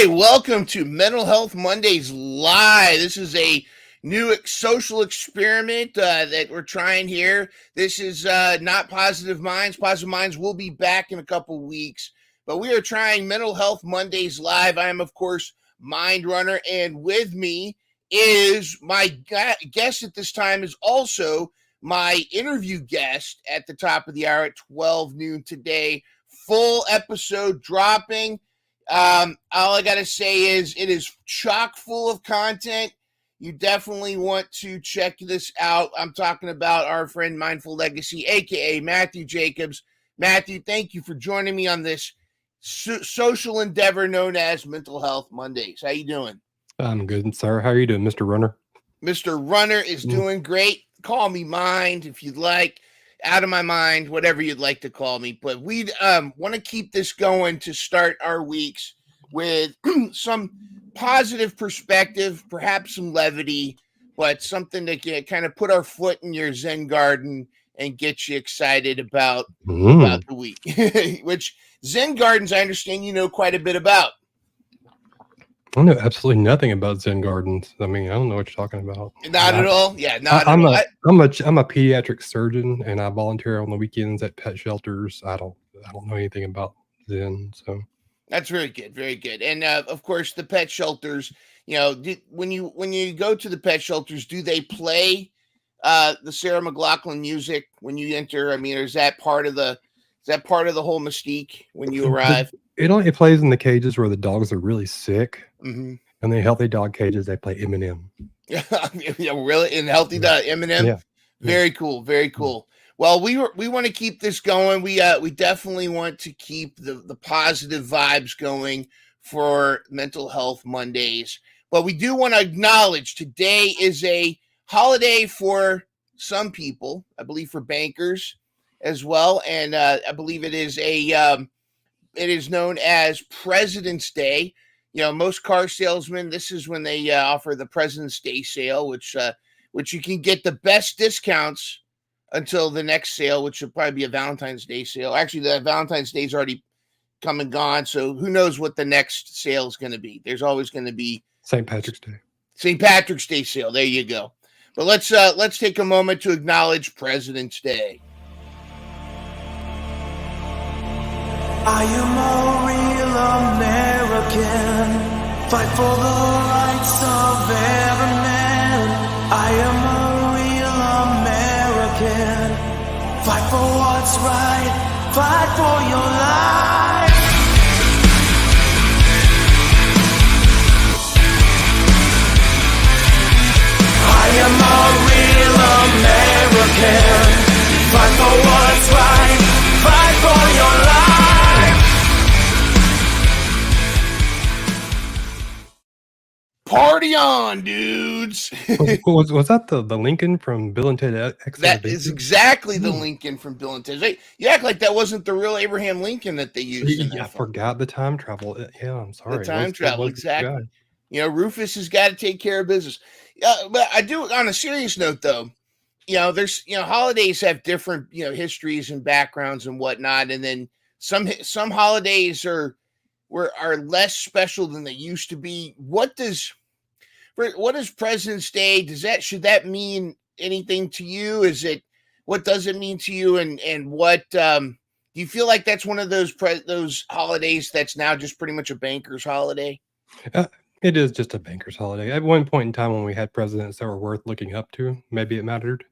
right, welcome to Mental Health Mondays Live. This is a new social experiment that we're trying here. This is not Positive Minds. Positive Minds will be back in a couple weeks, but we are trying Mental Health Mondays Live. I am, of course, Mind Runner, and with me is my guest at this time is also my interview guest at the top of the hour at 12 noon today. Full episode dropping. All I got to say is it is chock full of content. You definitely want to check this out. I'm talking about our friend Mindful Legacy, a.k.a. Matthew Jacobs. Matthew, thank you for joining me on this social endeavor known as Mental Health Mondays. How you doing? I'm good, sir. How are you doing, Mr. Runner? Mr. Runner is doing great. Call me Mind if you'd like. Out of my mind, whatever you'd like to call me. But we want to keep this going to start our weeks with some positive perspective, perhaps some levity, but something that can kind of put our foot in your Zen garden and get you excited about the week. Which Zen gardens, I understand you know quite a bit about. I know absolutely nothing about Zen gardens. I mean, I don't know what you're talking about. Not at all. Yeah, not I'm at all. I'm a pediatric surgeon, and I volunteer on the weekends at pet shelters. I don't know anything about Zen, so that's very good, very good. And of course, the pet shelters. You know, when you go to the pet shelters, do they play the Sarah McLachlan music when you enter? I mean, is that part of the whole mystique when you arrive? It only plays in the cages where the dogs are really sick. Mm-hmm. And the healthy dog cages, they play Eminem. Yeah, really? In healthy dog Eminem? Yeah. Very cool, very cool. Well, we want to keep this going. We definitely want to keep the positive vibes going for Mental Health Mondays. But we do want to acknowledge today is a holiday for some people, I believe for bankers as well. And I believe it is it is known as President's Day. You know, most car salesmen, this is when they offer the President's Day sale, which you can get the best discounts until the next sale, which should probably be a Valentine's Day sale. Actually, the Valentine's Day is already come and gone, so who knows what the next sale is going to be. There's always going to be St. Patrick's Day. St. Patrick's Day sale. There you go. But let's take a moment to acknowledge President's Day. I am a real American. Fight for the rights of every man. I am a real American. Fight for what's right. Fight for your life. I am a real American. Fight for what's right. Fight for your life. Party on, dudes. was that the Lincoln from Bill and Ted Excellent That Adventure? is exactly the Lincoln from Bill and Ted. You act like that wasn't the real Abraham Lincoln that they used. I forgot the time travel. Yeah, I'm sorry. The time travel, exactly. You know, Rufus has got to take care of business. But I do, on a serious note, though, you know, there's, you know, holidays have different, you know, histories and backgrounds and whatnot. And then some holidays are less special than they used to be. What does President's Day? Should that mean anything to you? What does it mean to you? And what do you feel like that's one of those holidays that's now just pretty much a banker's holiday? It is just a banker's holiday. At one point in time when we had presidents that were worth looking up to, maybe it mattered.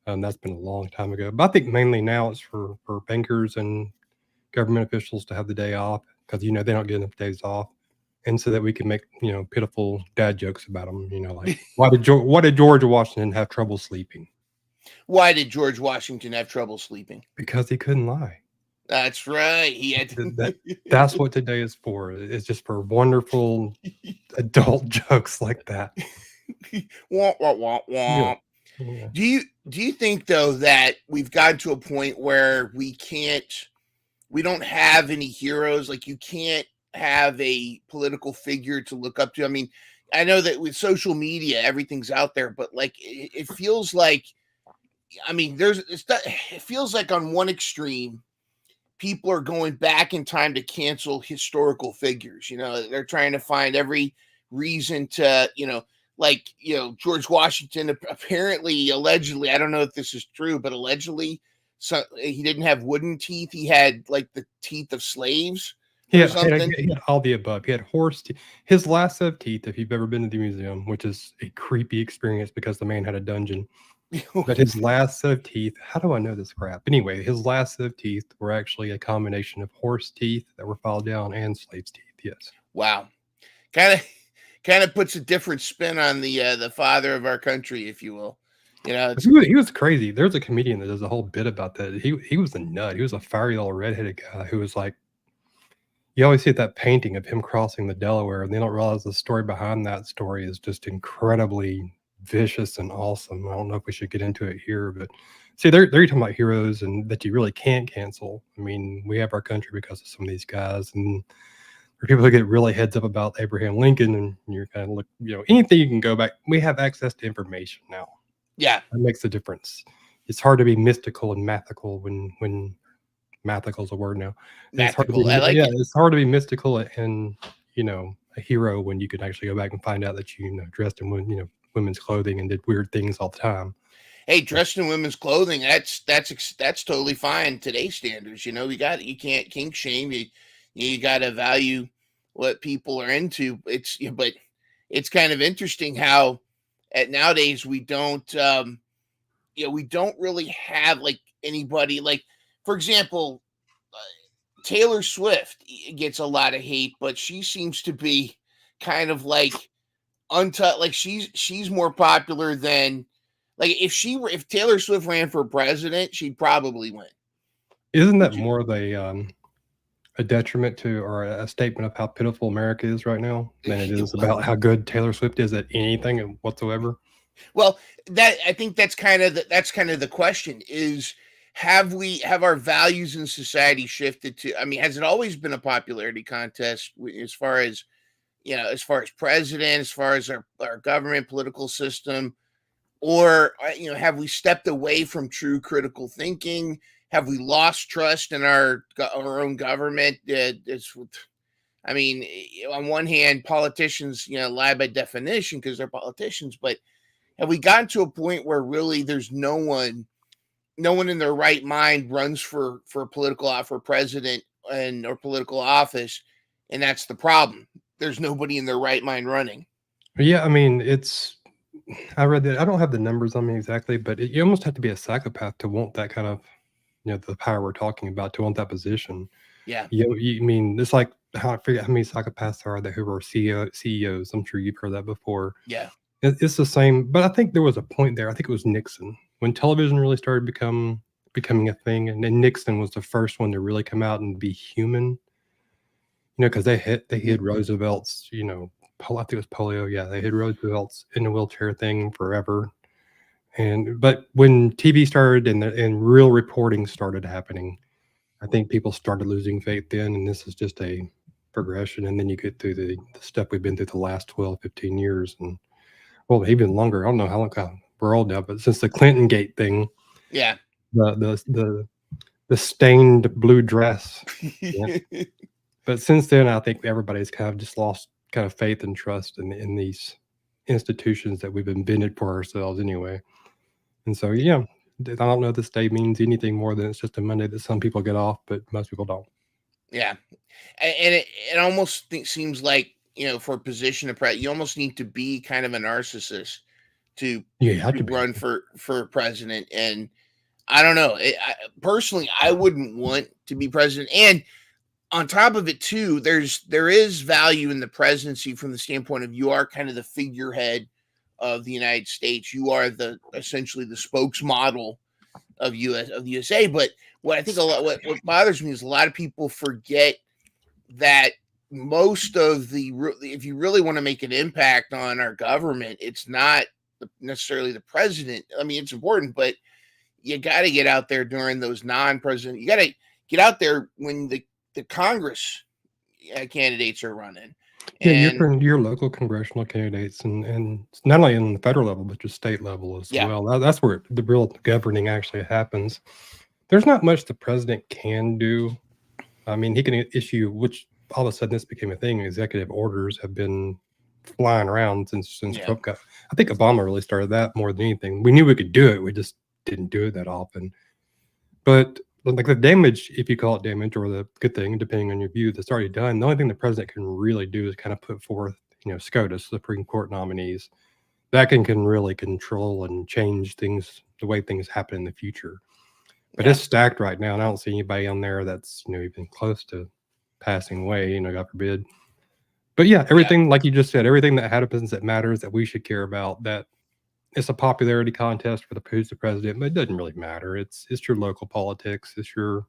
That's been a long time ago. But I think mainly now it's for bankers and government officials to have the day off because, you know, they don't get enough days off. And so that we can make, you know, pitiful dad jokes about them, you know, like why did George Washington have trouble sleeping? Why did George Washington have trouble sleeping? Because he couldn't lie. That's right. He had that's what today is for. It's just for wonderful adult jokes like that. Wah, wah, wah, wah. Yeah. Do you think though that we've gotten to a point where we don't have any heroes? Like you can't have a political figure to look up to. I mean, I know that with social media, everything's out there, but like it feels like, I mean, it feels like on one extreme, people are going back in time to cancel historical figures. They're trying to find every reason to, like, George Washington apparently, allegedly, I don't know if this is true, but allegedly, so he didn't have wooden teeth. He had like the teeth of slaves or something. He had all the above. He had horse teeth. His last set of teeth, if you've ever been to the museum, which is a creepy experience because the man had a dungeon. But his last set of teeth, how do I know this crap? Anyway, his last set of teeth were actually a combination of horse teeth that were filed down and slaves' teeth. Yes. Wow. Kind of puts a different spin on the father of our country, if you will. He was crazy. There's a comedian that does a whole bit about that. He was a nut. He was a fiery little redheaded guy who was like, you always see that painting of him crossing the Delaware, and they don't realize the story behind that story is just incredibly vicious and awesome. I don't know if we should get into it here, but see, they're talking about heroes and that you really can't cancel. I mean, we have our country because of some of these guys, and for people who get really heads up about Abraham Lincoln, and you're kind of look, anything you can go back. We have access to information now. Yeah, that makes a difference. It's hard to be mystical and mathical when mathical is a word now. It's hard to be, it's hard to be mystical and a hero when you can actually go back and find out that you dressed in women's clothing and did weird things all the time. Hey, dressed in women's clothing, that's totally fine today's standards. You can't kink shame. You got to value what people are into. But it's kind of interesting how nowadays we don't really have like anybody like, for example, Taylor Swift gets a lot of hate, but she seems to be kind of like like she's more popular than, like, if Taylor Swift ran for president, she'd probably win. Isn't that more of a detriment to, or a statement of how pitiful America is right now than it is about how good Taylor Swift is at anything whatsoever? Well, I think that's kind of the question is, have our values in society shifted to, I mean, has it always been a popularity contest as far as president, as far as our government, political system, or, have we stepped away from true critical thinking? Have we lost trust in our own government? I mean, on one hand, politicians, lie by definition because they're politicians, but have we gotten to a point where really there's no one in their right mind runs for president or political office, and that's the problem. There's nobody in their right mind running. Yeah, I mean, I read that. I don't have the numbers on me exactly, but you almost have to be a psychopath to want that kind of, the power we're talking about, to want that position. Yeah. You mean, it's like, I forget how many psychopaths are there who are CEOs. I'm sure you've heard that before. Yeah. It's the same, but I think there was a point there. I think it was Nixon when television really started becoming a thing, and then Nixon was the first one to really come out and be human. Because they hid Roosevelt's, I think it was polio. Yeah, they hid Roosevelt's in the wheelchair thing forever. But when TV started and real reporting started happening, I think people started losing faith then, and this is just a progression. And then you get through the stuff we've been through the last 12, 15 years, and well, even longer. I don't know how long we're old now, but since the Clinton Gate thing, yeah, the stained blue dress. Yeah. But since then, I think everybody's kind of just lost kind of faith and trust in these institutions that we've invented for ourselves anyway. And so, yeah, I don't know if this day means anything more than it's just a Monday that some people get off, but most people don't. Yeah. And it almost seems like, for a position of you almost need to be kind of a narcissist to run for president. And I don't know. Personally, I wouldn't want to be president. And on top of it, too, there is value in the presidency from the standpoint of you are kind of the figurehead of the United States. You are essentially the spokesmodel of USA. But what I think what bothers me is a lot of people forget that most of if you really want to make an impact on our government, it's not necessarily the president. I mean, it's important, but you got to get out there during those non-president. You got to get out there when the Congress candidates are running. Yeah, your local congressional candidates, and not only in the federal level, but your state level as well. That's where the real governing actually happens. There's not much the president can do I mean, he can issue, which all of a sudden this became a thing. Executive orders have been flying around since Yeah. Trump got. I think Obama really started that more than anything. We knew we could do it. We just didn't do it that often. But like the damage, if you call it damage, or the good thing, depending on your view, that's already done. The only thing the president can really do is kind of put forth, SCOTUS, Supreme Court nominees, that can really control and change things, the way things happen in the future. But it's stacked right now, and I don't see anybody on there that's even close to passing away. God forbid. But yeah, everything like you just said, everything that happens that matters that we should care about. That it's a popularity contest for who's the president, but it doesn't really matter. It's your local politics. It's your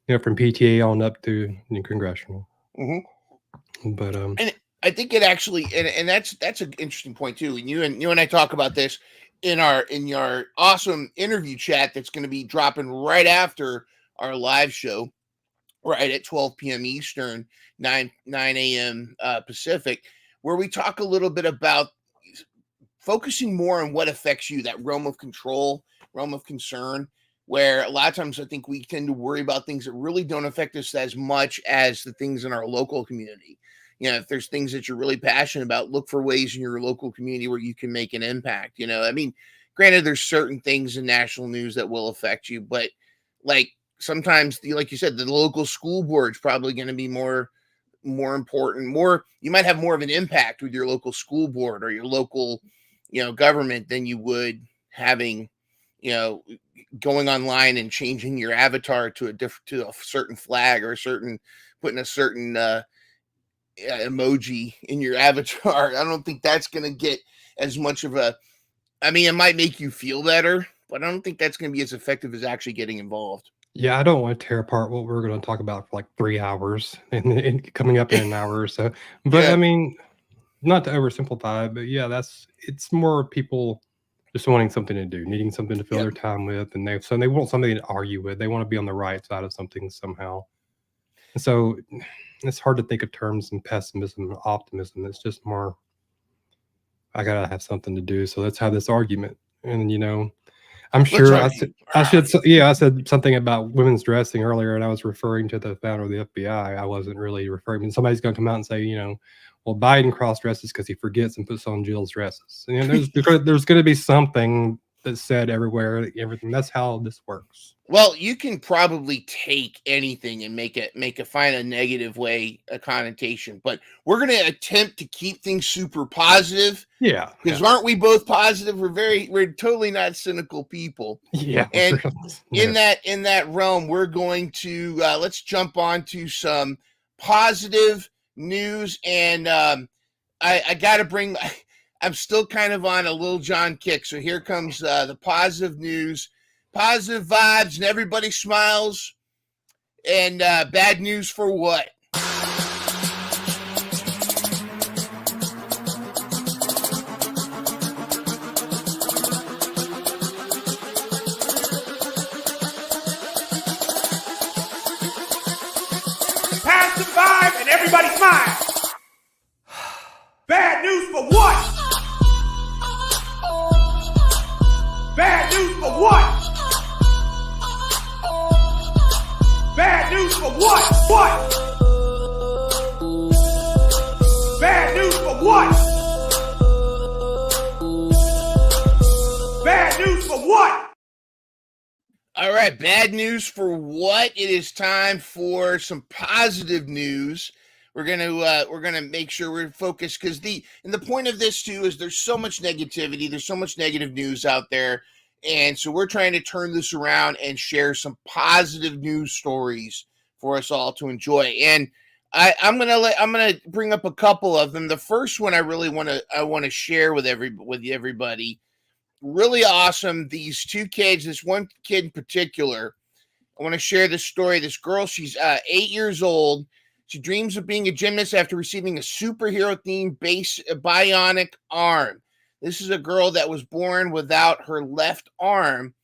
from PTA on up to congressional. Mm-hmm. But and I think it actually, and that's an interesting point too. And you and I talk about this in our awesome interview chat that's going to be dropping right after our live show, right at 12 p.m. Eastern, 9 a.m. Pacific, where we talk a little bit about focusing more on what affects you, that realm of control, realm of concern, where a lot of times I think we tend to worry about things that really don't affect us as much as the things in our local community. If there's things that you're really passionate about, look for ways in your local community where you can make an impact. I mean, granted, there's certain things in national news that will affect you, but like sometimes, like you said, the local school board is probably going to be more important. You might have more of an impact with your local school board or your local, government than you would having, going online and changing your avatar to a certain flag or putting a certain emoji in your avatar. I don't think that's going to get as much of I mean, it might make you feel better, but I don't think that's going to be as effective as actually getting involved. Yeah, I don't want to tear apart what we're going to talk about for like 3 hours and coming up in an hour or so. But I mean, not to oversimplify, but yeah, it's more people just wanting something to do, needing something to fill their time with, and they want something to argue with. They want to be on the right side of something somehow. And so it's hard to think of terms in pessimism and optimism. It's just more, I gotta have something to do, so let's have this argument. And I'm sure I said something about women's dressing earlier, and I was referring to the founder of the FBI. I wasn't really referring. And somebody's going to come out and say, well, Biden cross dresses because he forgets and puts on Jill's dresses. And there's going to be something that's said everywhere. Everything. That's how this works. Well, you can probably take anything and find a negative way, a connotation. But we're going to attempt to keep things super positive. Yeah. Because aren't we both positive? We're totally not cynical people. Yeah. And in that realm, we're going to let's jump on to some positive news. And I got to bring. I'm still kind of on a Lil Jon kick, so here comes the positive news. Positive vibes and everybody smiles. And bad news for what? Positive vibe and everybody smiles. Bad news for what? Bad news for what? Bad news for what? What? Bad news for what? Bad news for what? All right, bad news for what? It is time for some positive news. We're gonna make sure we're focused because the point of this too is there's so much negativity, there's so much negative news out there. And so we're trying to turn this around and share some positive news stories for us all to enjoy. And I'm gonna bring up a couple of them. The first one I want to share with everybody. Really awesome. These two kids, this one kid in particular, I want to share this story. This girl, she's 8 years old. She dreams of being a gymnast after receiving a superhero-themed bionic arm. This is a girl that was born without her left arm.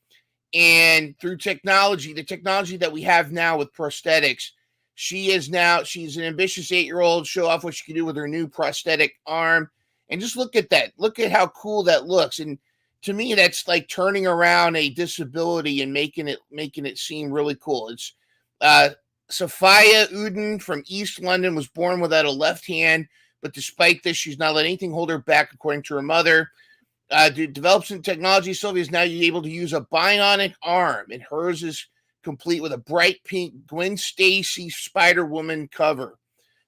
And through technology, the technology that we have now with prosthetics, she's an ambitious 8-year-old, show off what she can do with her new prosthetic arm. And just look at that. Look at how cool that looks. And to me, that's like turning around a disability and making it seem really cool. It's Sophia Uden from East London was born without a left hand, but despite this, she's not let anything hold her back, according to her mother. Develops in technology, Sylvia is now able to use a bionic arm, and hers is complete with a bright pink Gwen Stacy Spider-Woman cover.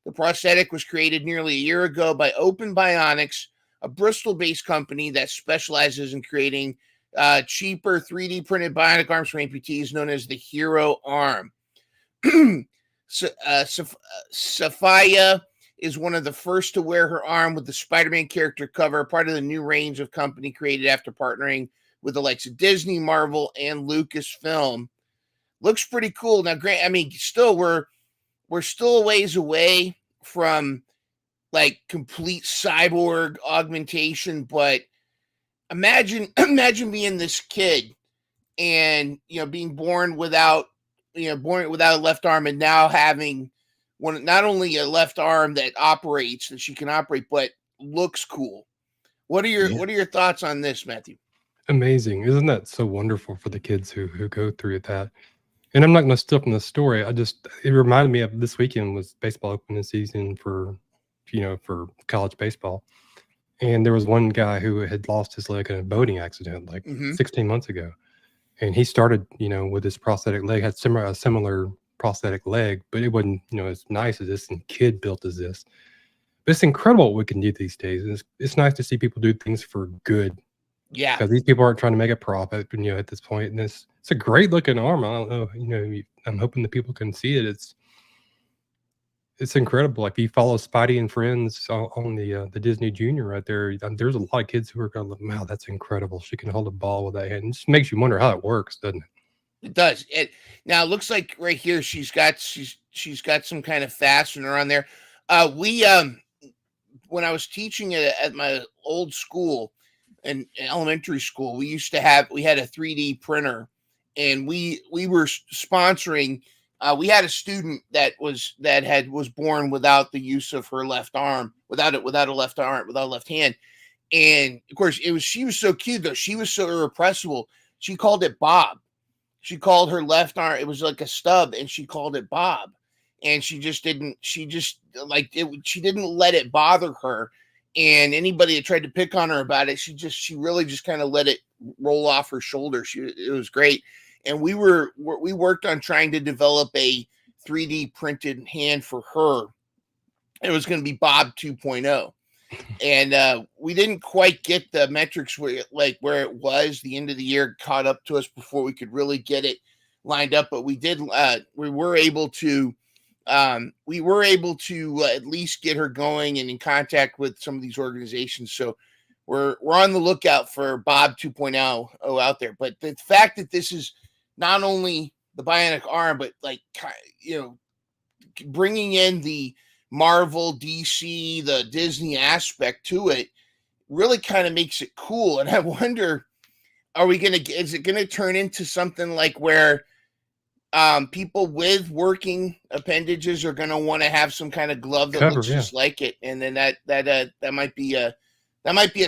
The prosthetic was created nearly a year ago by Open Bionics, a Bristol-based company that specializes in creating cheaper 3D printed bionic arms for amputees, known as the Hero Arm. Sophia is one of the first to wear her arm with the Spider-Man character cover, part of the new range of company created after partnering with the likes of Disney, Marvel, and Lucasfilm. Looks pretty cool. Now, Grant, I mean, still we're still a ways away from like complete cyborg augmentation, but imagine being this kid and being born without a left arm, and now having not only a left arm that she can operate, but looks cool. What are your thoughts on this, Matthew? Amazing. Isn't that so wonderful for the kids who go through that? And I'm not going to steal from the story. It reminded me of this weekend was baseball opening season for college baseball. And there was one guy who had lost his leg in a boating accident 16 months ago. And he started, with his prosthetic leg, had a similar prosthetic leg, but it wasn't, as nice as this and kid built as this. But it's incredible what we can do these days. It's nice to see people do things for good. Yeah. Because these people aren't trying to make a profit, at this point. And it's a great looking arm. I don't know, I'm hoping that people can see it. It's incredible. Like, if you follow Spidey and Friends on the Disney Junior right there, there's a lot of kids who are going, wow, that's incredible. She can hold a ball with that hand. It just makes you wonder how it works, doesn't it? It does. Now it looks like right here she's got some kind of fastener on there. When I was teaching at my old school in elementary school, we had a 3D printer, and we were sponsoring. We had a student that was born without the use of her left arm, without a left hand, and of course she was so cute though. She was so irrepressible. She called it Bob. She called her left arm. It was like a stub, and she called it Bob. And she didn't let it bother her. And anybody that tried to pick on her about it, she really just kind of let it roll off her shoulder. It was great. And we worked on trying to develop a 3D printed hand for her. It was going to be Bob 2.0. And we didn't quite get the metrics where it was. The end of the year caught up to us before we could really get it lined up. But we did. We were able to at least get her going and in contact with some of these organizations. So we're on the lookout for Bob 2.0 out there. But the fact that this is not only the bionic arm, but bringing in the Marvel, DC, the Disney aspect to it really kind of makes it cool. And I wonder, is it going to turn into something like where people with working appendages are going to want to have some kind of glove that looks just like it? And then that might be a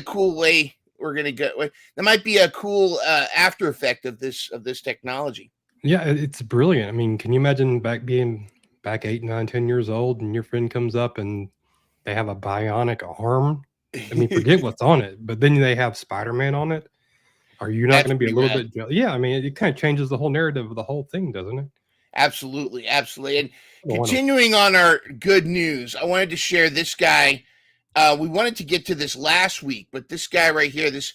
cool way we're going to go. That might be a cool after effect of this technology. Yeah, it's brilliant. I mean, can you imagine being back 8, 9, 10 years old, and your friend comes up and they have a bionic arm? I mean, forget what's on it, but then they have Spider-Man on it. Are you not going to be a little bit jealous? Yeah, I mean, it kind of changes the whole narrative of the whole thing, doesn't it? Absolutely. And continuing on our good news, I wanted to share this guy. We wanted to get to this last week, but this guy right here, this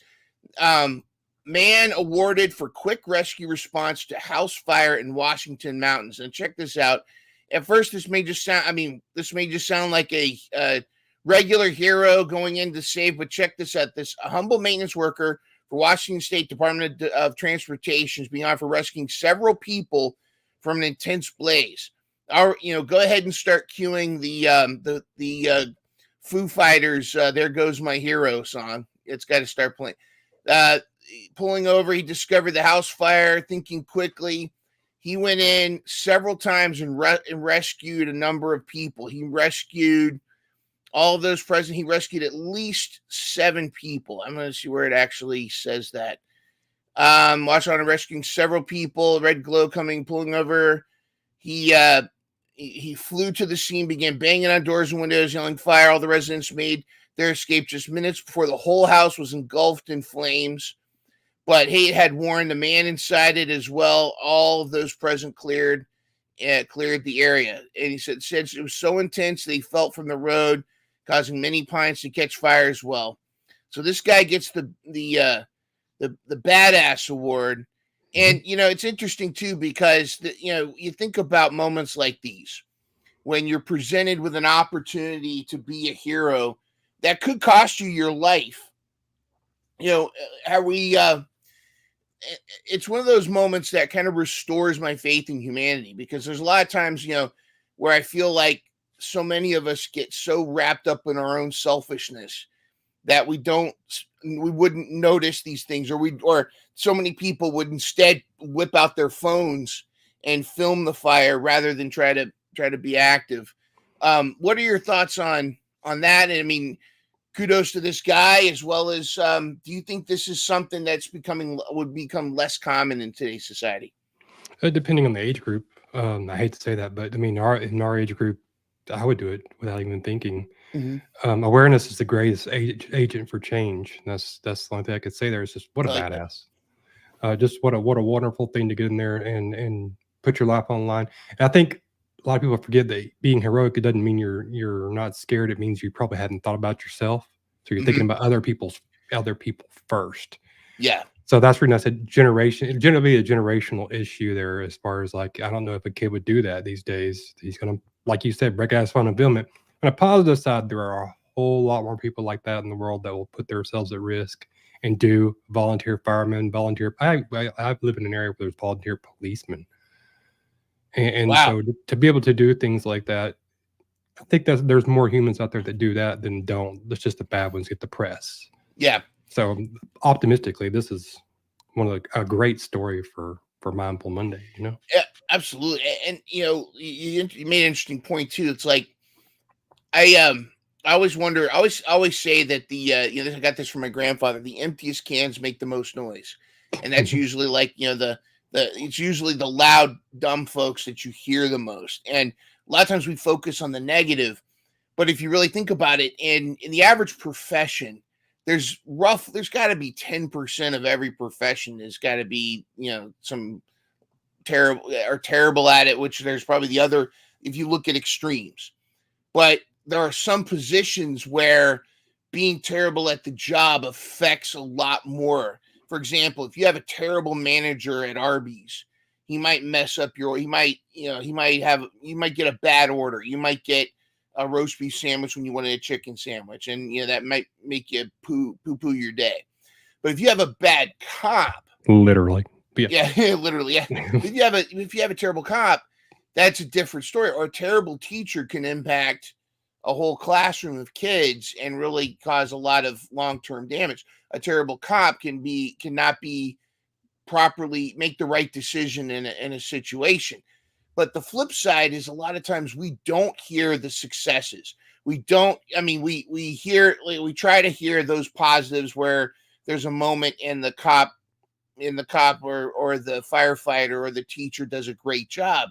man awarded for quick rescue response to house fire in Washington mountains. And check this out. At first, this may just sound like a regular hero going in to save, but check this out. A humble maintenance worker for Washington State Department of Transportation is being offered for rescuing several people from an intense blaze. Go ahead and start cueing the Foo Fighters "There Goes My Hero" song. It's got to start playing. Pulling over, he discovered the house fire. Thinking quickly, he went in several times and rescued a number of people. He rescued all of those present. He rescued at least 7 people. I'm going to see where it actually says that. Watch on rescuing several people. Red glow pulling over. He he flew to the scene, began banging on doors and windows, yelling fire. All the residents made their escape just minutes before the whole house was engulfed in flames. But Haight had warned the man inside it as well. All of those present cleared the area. And he said it was so intense that he felt from the road, causing many pines to catch fire as well. So this guy gets the badass award. And, it's interesting, too, because, you think about moments like these when you're presented with an opportunity to be a hero that could cost you your life. It's one of those moments that kind of restores my faith in humanity, because there's a lot of times, where I feel like so many of us get so wrapped up in our own selfishness that we wouldn't notice these things, or so many people would instead whip out their phones and film the fire rather than try to be active. What are your thoughts on that? And I mean, kudos to this guy, as well as, do you think this is something that's would become less common in today's society? Depending on the age group. I hate to say that, but I mean, in our age group, I would do it without even thinking. Mm-hmm. Awareness is the greatest agent for change. That's the only thing I could say there. Is just what a badass. Just what a wonderful thing to get in there and put your life on the line. And I think a lot of people forget that being heroic, it doesn't mean you're not scared. It means you probably hadn't thought about yourself. So you're thinking about other people first. Yeah. So that's reason I said generation. It's generally a generational issue there, as far as like, I don't know if a kid would do that these days. He's gonna, like you said, break ass fun and film it. On a positive side, there are a whole lot more people like that in the world that will put themselves at risk and do volunteer firemen, I live in an area where there's volunteer policemen. And wow. So to be able to do things like that, I think there's more humans out there that do that than don't. It's just the bad ones get the press. Yeah. So optimistically, this is a great story for Mindful Monday, Yeah, absolutely. And, you made an interesting point too. It's like, I always wonder, I always say that I got this from my grandfather, the emptiest cans make the most noise. And that's usually like, it's usually the loud, dumb folks that you hear the most. And a lot of times we focus on the negative, but if you really think about it, in the average profession, there's got to be 10% of every profession has got to be, some terrible at it, which there's probably the other, if you look at extremes. But there are some positions where being terrible at the job affects a lot more. For example, if you have a terrible manager at Arby's, he might mess up you might get a bad order. You might get a roast beef sandwich when you wanted a chicken sandwich, and that might make you poo your day. But if you have a bad cop, literally, literally, yeah. if you have a terrible cop, that's a different story. Or a terrible teacher can impact a whole classroom of kids and really cause a lot of long-term damage. A terrible cop cannot be properly make the right decision in a situation. But the flip side is a lot of times we don't hear the successes. We try to hear those positives where there's a moment and the cop or the firefighter or the teacher does a great job.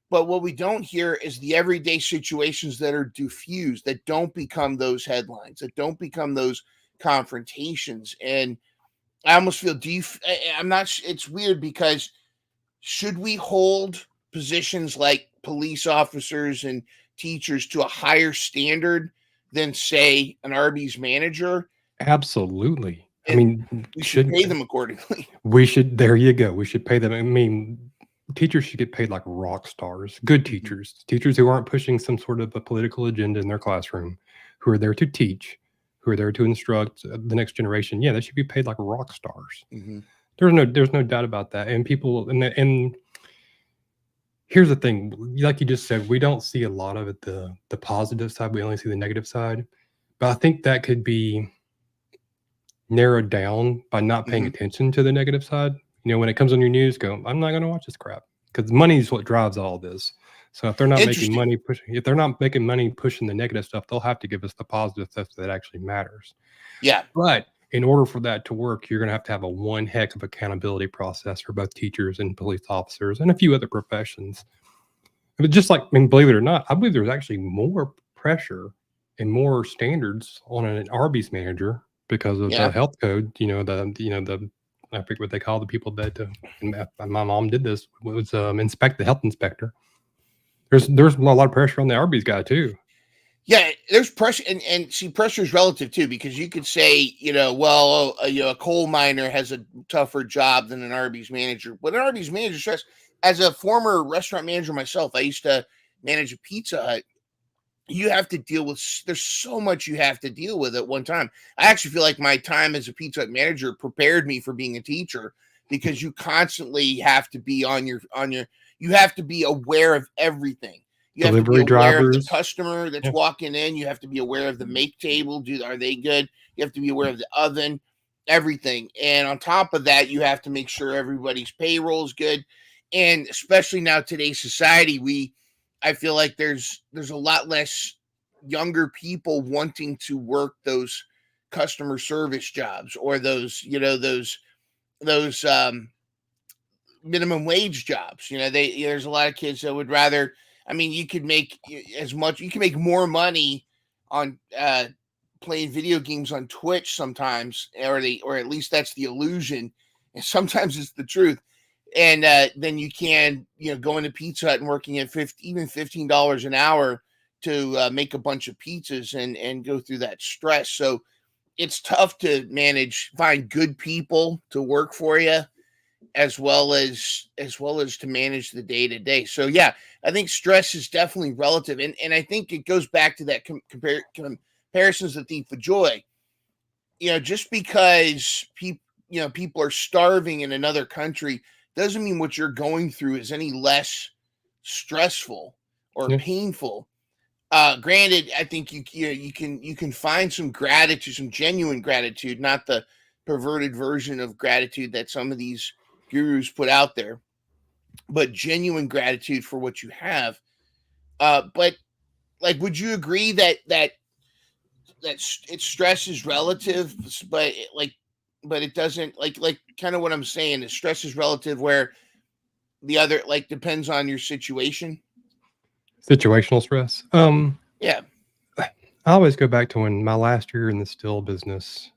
But what we don't hear is the everyday situations that are diffused, that don't become those headlines, that don't become those confrontations. And I almost feel it's weird, because should we hold positions like police officers and teachers to a higher standard than, say, an Arby's manager? Absolutely. And I mean, we should pay them accordingly. There you go. We should pay them. I mean, teachers should get paid like rock stars. Good teachers who aren't pushing some sort of a political agenda in their classroom, who are there to teach, who are there to instruct the next generation. Yeah, they should be paid like rock stars. Mm-hmm. There's no doubt about that. And people, and here's the thing, like you just said, we don't see a lot of it, the positive side. We only see the negative side. But I think that could be narrowed down by not paying attention to the negative side. When it comes on your news, I'm not going to watch this crap, because money is what drives all this. So if they're not making money pushing the negative stuff, they'll have to give us the positive stuff that actually matters. Yeah. But in order for that to work, you're going to have a one heck of accountability process for both teachers and police officers and a few other professions. But just like, I mean, believe it or not, I believe there's actually more pressure and more standards on an Arby's manager because of Yeah. the health code. I forget what they call the people that my mom did this was inspect the health inspector. There's a lot of pressure on the Arby's guy too. Yeah, there's pressure, and see, pressure is relative too, because you could say, well, a coal miner has a tougher job than an Arby's manager. But an Arby's manager stress, as a former restaurant manager myself, I used to manage a Pizza Hut. You have to deal with, there's so much you have to deal with at one time. I actually feel like my time as a Pizza Hut manager prepared me for being a teacher, because you constantly have to be you have to be aware of everything. You have to be Delivery aware of the drivers. customer that's Yeah. walking in. You have to be aware of the make table. Are they good? You have to be aware of the oven, everything. And on top of that, you have to make sure everybody's payroll is good. And especially now, today's society, I feel like there's a lot less younger people wanting to work those customer service jobs, or those minimum wage jobs. There's a lot of kids that would rather. I mean, you can make more money on playing video games on Twitch sometimes, or at least that's the illusion, and sometimes it's the truth. And then you can, go into Pizza Hut and working at even $15 an hour to make a bunch of pizzas and go through that stress. So it's tough to find good people to work for you, as well as to manage the day to day. So yeah, I think stress is definitely relative, and I think it goes back to that comparisons that thief of joy. Just because people are starving in another country doesn't mean what you're going through is any less stressful or Yeah. painful. Granted, I think you can find some gratitude, some genuine gratitude, not the perverted version of gratitude that some of these gurus put out there, but genuine gratitude for what you have. But like, would you agree that stress is relative, but it doesn't, like kind of what I'm saying is stress is relative, where the other, like, depends on your situation. Situational stress. Yeah. I always go back to when my last year in the still business.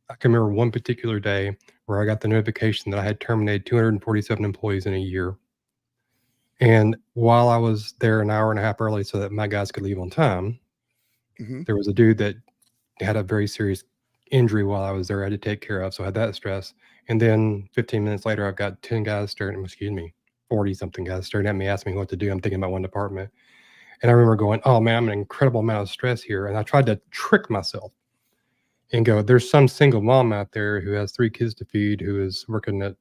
I can remember one particular day where I got the notification that I had terminated 247 employees in a year. And while I was there an hour and a half early so that my guys could leave on time, Mhm. there was a dude that had a very serious injury while I was there I had to take care of. So I had that stress. And then 15 minutes later, I've got 10 guys staring at me, 40 something guys staring at me, asking me what to do. I'm thinking about one department. And I remember going, oh man, I'm in an incredible amount of stress here. And I tried to trick myself and go, there's some single mom out there who has 3 kids to feed, who is working at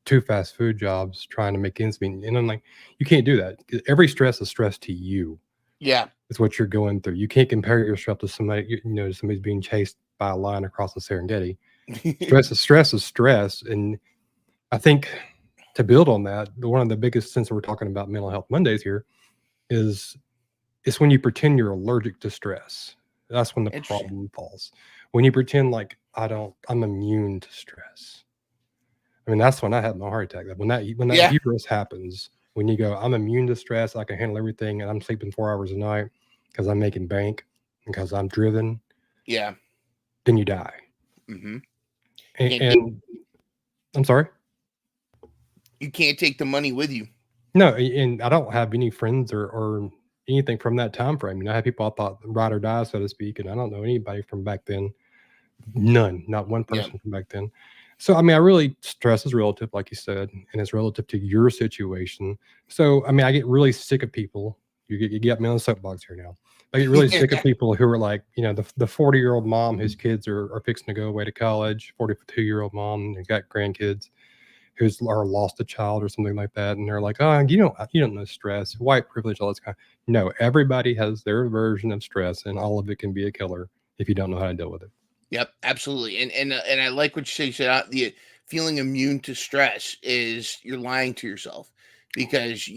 two fast food jobs trying to make ends meet. And I'm like, you can't do that. Every stress is stress to you. Yeah. It's what you're going through. You can't compare yourself to somebody, somebody's being chased by a lion across the Serengeti. Stress is stress. And I think to build on that, one of the biggest, since we're talking about mental health Mondays here, is it's when you pretend you're allergic to stress. That's when the Interesting. problem falls. When you pretend like I'm immune to stress. I mean, that's when I had my heart attack. When that Yeah. hubris happens, when you go, I'm immune to stress, I can handle everything, and I'm sleeping 4 hours a night because I'm making bank, because I'm driven, Yeah. then you die. Mm-hmm. And I'm sorry? You can't take the money with you. No, and I don't have any friends or anything from that time frame. I had people I thought ride or die, so to speak, and I don't know anybody from back then. None, not one person from back then. So, I mean, stress is relative, like you said, and it's relative to your situation. So, I mean, I get really sick of people. You get me on the soapbox here now. I get really sick of people who are like, the 40-year-old mom whose kids are fixing to go away to college, 42-year-old mom who's got grandkids, who's lost a child or something like that, and they're like, oh, you don't know stress, white privilege, all this kind. No, everybody has their version of stress, and all of it can be a killer if you don't know how to deal with it. Yep, absolutely. And I like what you said. The feeling immune to stress is you're lying to yourself, because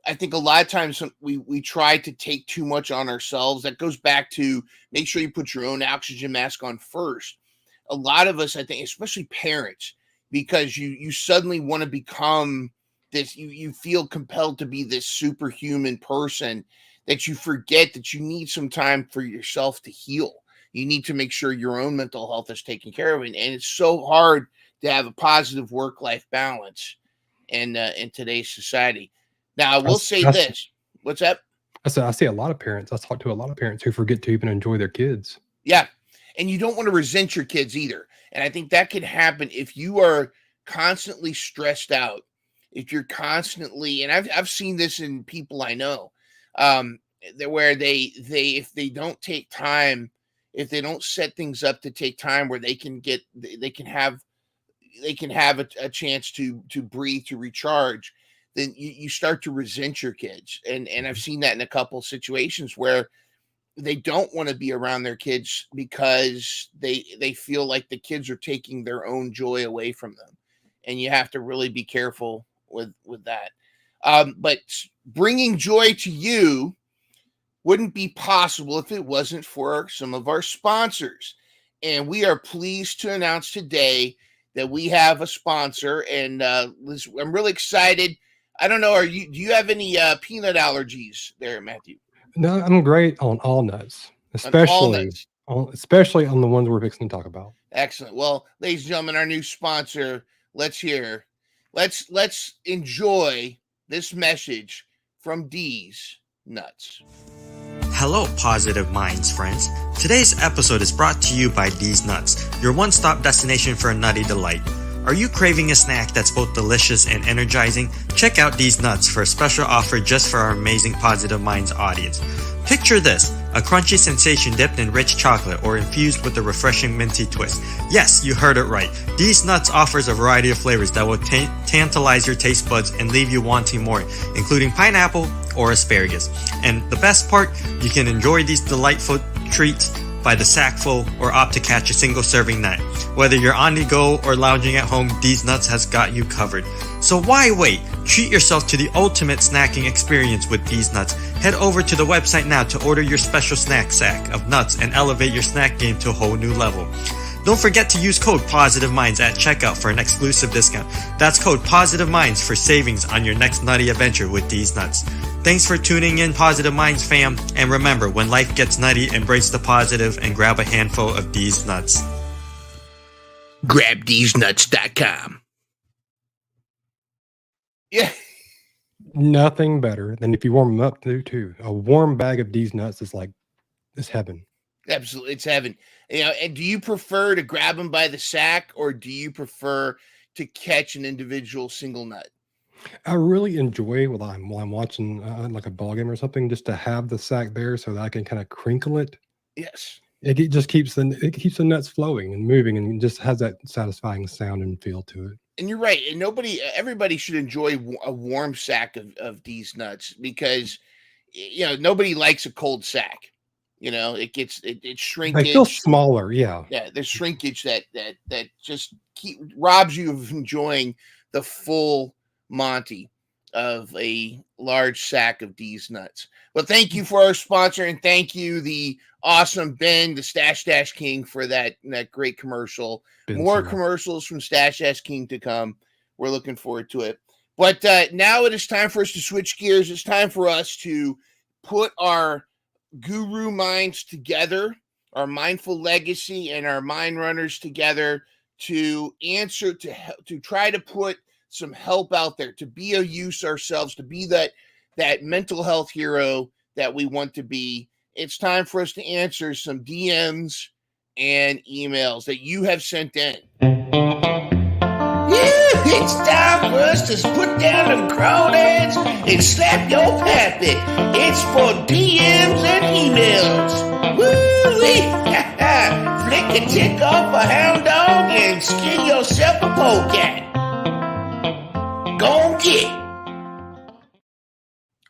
I think a lot of times we try to take too much on ourselves. That goes back to make sure you put your own oxygen mask on first. A lot of us, I think, especially parents, because you suddenly want to become this, you feel compelled to be this superhuman person, that you forget that you need some time for yourself to heal. You need to make sure your own mental health is taken care of. And it's so hard to have a positive work-life balance in today's society. Now, I will say this. What's that? I see a lot of parents. I talk to a lot of parents who forget to even enjoy their kids. Yeah. And you don't want to resent your kids either. And I think that could happen if you are constantly stressed out. If you're constantly, and I've seen this in people I know, where they if they don't take time, if they don't set things up to take time where they can have a chance to breathe, to recharge, then you start to resent your kids. And I've seen that in a couple situations where they don't want to be around their kids because they feel like the kids are taking their own joy away from them. And you have to really be careful with that. But bringing joy to you wouldn't be possible if it wasn't for some of our sponsors. And we are pleased to announce today that we have a sponsor, and I'm really excited. I don't know, do you have any peanut allergies there, Matthew? No, I'm great on all nuts, especially on the ones we're fixing to talk about. Excellent. Well, ladies and gentlemen, our new sponsor, let's enjoy this message from D's Nuts. Hello, Positive Minds friends. Today's episode is brought to you by D's Nuts, your one-stop destination for a nutty delight. Are you craving a snack that's both delicious and energizing? Check out D's Nuts for a special offer just for our amazing Positive Minds audience. Picture this, a crunchy sensation dipped in rich chocolate or infused with a refreshing minty twist. Yes, you heard it right. D's Nuts offers a variety of flavors that will tantalize your taste buds and leave you wanting more, including pineapple or asparagus. And the best part, you can enjoy these delightful treats by the sackful or opt to catch a single serving nut. Whether you're on the go or lounging at home, D's Nuts has got you covered. So why wait? Treat yourself to the ultimate snacking experience with D's Nuts. Head over to the website now to order your special snack sack of nuts and elevate your snack game to a whole new level. Don't forget to use code POSITIVEMINDS at checkout for an exclusive discount. That's code POSITIVEMINDS for savings on your next nutty adventure with D's Nuts. Thanks for tuning in, Positive Minds fam. And remember, when life gets nutty, embrace the positive and grab a handful of D's Nuts. Grab D'sNuts.com. Yeah. Nothing better than if you warm them up too. A warm bag of D's Nuts is heaven. Absolutely, it's heaven. And do you prefer to grab them by the sack, or do you prefer to catch an individual single nut? I really enjoy while I'm watching like a ball game or something, just to have the sack there so that I can kind of crinkle it. Yes, it just keeps the nuts flowing and moving, and just has that satisfying sound and feel to it. And you're right. And everybody should enjoy a warm sack of D's Nuts, because nobody likes a cold sack. It's shrinkage. They feel smaller, yeah. Yeah, there's shrinkage that just robs you of enjoying the full Monty of a large sack of D's Nuts. Well, thank you for our sponsor, and thank you, the awesome Ben, the Stash Dash King, for that great commercial. More commercials from Stash Dash King to come. We're looking forward to it. But now it is time for us to switch gears. It's time for us to put our guru minds together, our mindful legacy and our mind runners together, to answer, to try to put some help out there, to be of use ourselves, to be that mental health hero that we want to be. It's time for us to answer some DMs and emails that you have sent in. It's time for us to put down them crawdads and slap your pappy. It's for DMs and emails. Woo-wee! Flick a tick off a hound dog and skin yourself a polecat. Go get.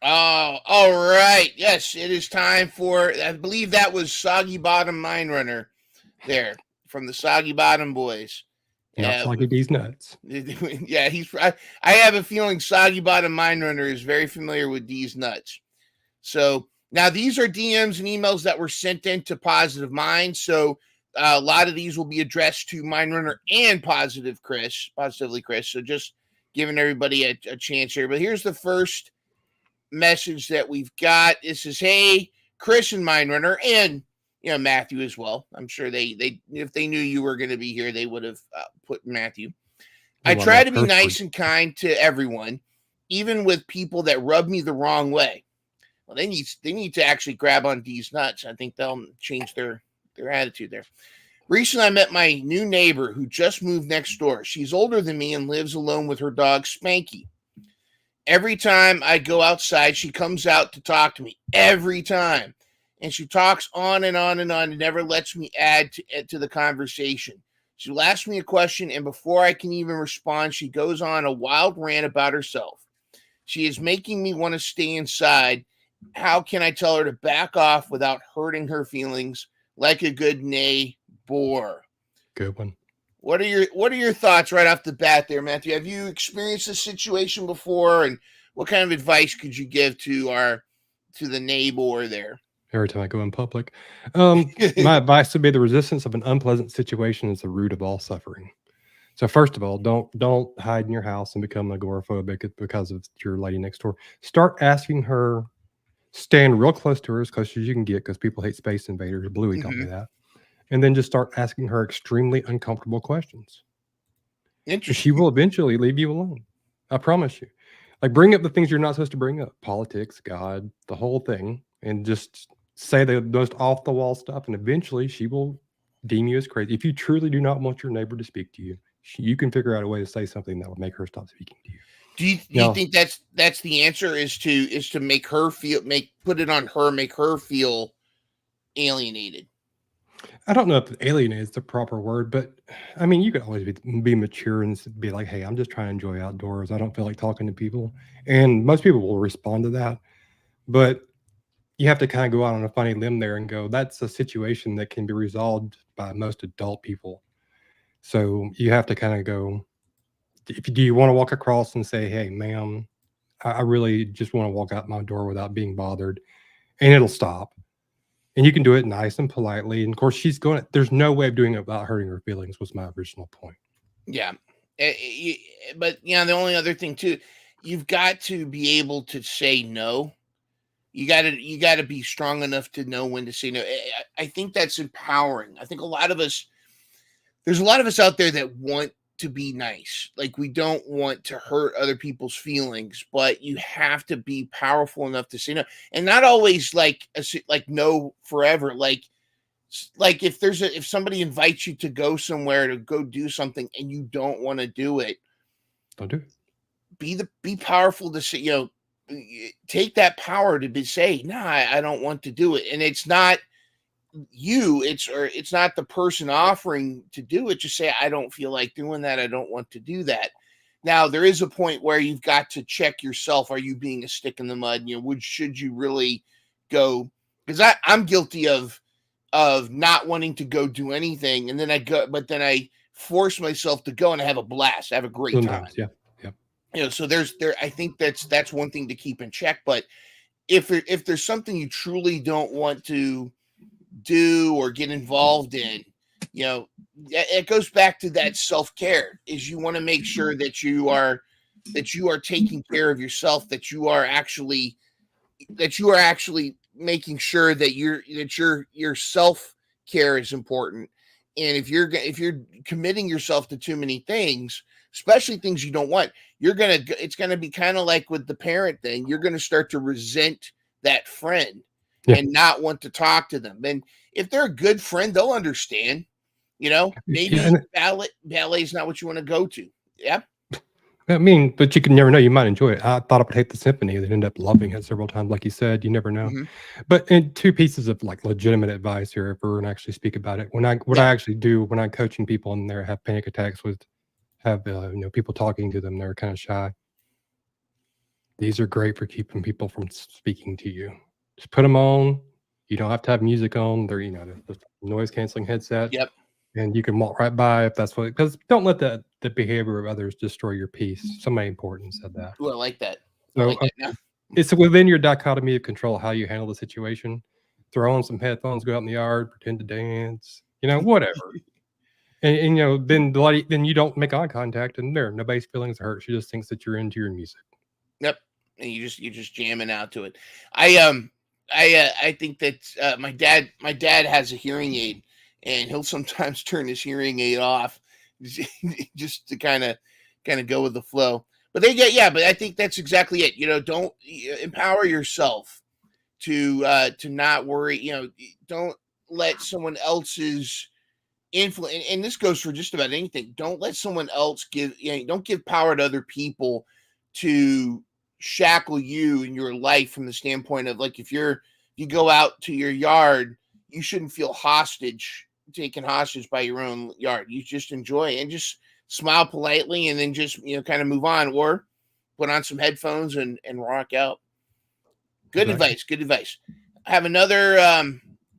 Oh, all right. Yes, it is time for, I believe that was Soggy Bottom Mind Runner there from the Soggy Bottom Boys. Not Soggy D's Nuts. Yeah, I have a feeling Soggy Bottom Mind Runner is very familiar with D's Nuts. So now these are DMs and emails that were sent in to Positive Minds. So a lot of these will be addressed to Mind Runner and Positively Chris. So just giving everybody a chance here. But here's the first message that we've got. This is, hey, Chris and Mindrunner, and Matthew as well. I'm sure they if they knew you were going to be here, they would have put Matthew. I try to be nice and kind to everyone, even with people that rub me the wrong way. Well, they need to actually grab on these nuts. I think they'll change their attitude there. Recently, I met my new neighbor who just moved next door. She's older than me and lives alone with her dog, Spanky. Every time I go outside, she comes out to talk to me. Every time. And she talks on and on and on and never lets me add to the conversation. She will ask me a question, and before I can even respond, she goes on a wild rant about herself. She is making me want to stay inside. How can I tell her to back off without hurting her feelings like a good neighbor? Good one. What are your thoughts right off the bat there, Matthew? Have you experienced this situation before, and what kind of advice could you give to the neighbor there? Every time I go in public, my advice would be the resistance of an unpleasant situation is the root of all suffering. So first of all, don't hide in your house and become agoraphobic because of your lady next door. Start asking her, stand real close to her as close as you can get, because people hate space invaders. Bluey taught me that. And then just start asking her extremely uncomfortable questions. Interesting. She will eventually leave you alone. I promise you. Like, bring up the things you're not supposed to bring up. Politics, God, the whole thing. And just say the most off-the-wall stuff. And eventually she will deem you as crazy. If you truly do not want your neighbor to speak to you, you can figure out a way to say something that will make her stop speaking to you. Do you think that's the answer, is to make her put it on her, make her feel alienated? I don't know if alienate is the proper word, but I mean, you could always be mature and be like, hey, I'm just trying to enjoy outdoors. I don't feel like talking to people. And most people will respond to that. But you have to kind of go out on a funny limb there and go, that's a situation that can be resolved by most adult people. So you have to kind of go, do you want to walk across and say, hey, ma'am, I really just want to walk out my door without being bothered, and it'll stop. And you can do it nice and politely. And of course, there's no way of doing it without hurting her feelings, was my original point. Yeah. But the only other thing too, you've got to be able to say no. You got to be strong enough to know when to say no. I think that's empowering. I think there's a lot of us out there that want to be nice. Like, we don't want to hurt other people's feelings, but you have to be powerful enough to say no, and not always like no forever. Like if somebody invites you to go somewhere to go do something and you don't want to do it, don't do it. Be powerful to say, take that power to say, no, I don't want to do it. And it's not you, it's not the person offering to do it. Just say, I don't feel like doing that. I don't want to do that. Now, there is a point where you've got to check yourself. Are you being a stick in the mud? Should you really go? Because I'm guilty of not wanting to go do anything, and then I go, but then I force myself to go, and I have a blast. I have a great Sometimes, time. Yeah. So I think that's one thing to keep in check. But if there's something you truly don't want to do or get involved in, it goes back to that self-care. Is you want to make sure that you are taking care of yourself, that you are actually making sure that your self-care is important. And if you're committing yourself to too many things, especially things you don't want, it's gonna be kind of like with the parent thing. You're gonna start to resent that friend and not want to talk to them. And if they're a good friend, they'll understand. Maybe ballet is not what you want to go to. Yeah. I mean, but you can never know. You might enjoy it. I thought I would hate the symphony. They end up loving it several times, like you said. You never know. Mm-hmm. But in two pieces of like legitimate advice here, if we're going to actually speak about it, I actually do when I'm coaching people and they have panic attacks have people talking to them, they're kind of shy. These are great for keeping people from speaking to you. Just put them on. You don't have to have music on. They're the noise canceling headset. Yep. And you can walk right by if that's what. Because don't let the behavior of others destroy your peace. Somebody important said that. Ooh, I like that. So it's within your dichotomy of control how you handle the situation. Throw on some headphones, go out in the yard, pretend to dance. Whatever. And then you don't make eye contact, and nobody's feelings are hurt. She just thinks that you're into your music. Yep, and you're just jamming out to it. I think that my dad has a hearing aid, and he'll sometimes turn his hearing aid off just to kind of go with the flow. But but I think that's exactly it. Don't empower yourself to not worry. Don't let someone else's influence, and this goes for just about anything. Don't let someone else don't give power to other people to shackle you in your life, from the standpoint of, like, if you go out to your yard, you shouldn't feel taken hostage by your own yard. You just enjoy it and just smile politely, and then just kind of move on, or put on some headphones and rock out. Good advice. I have another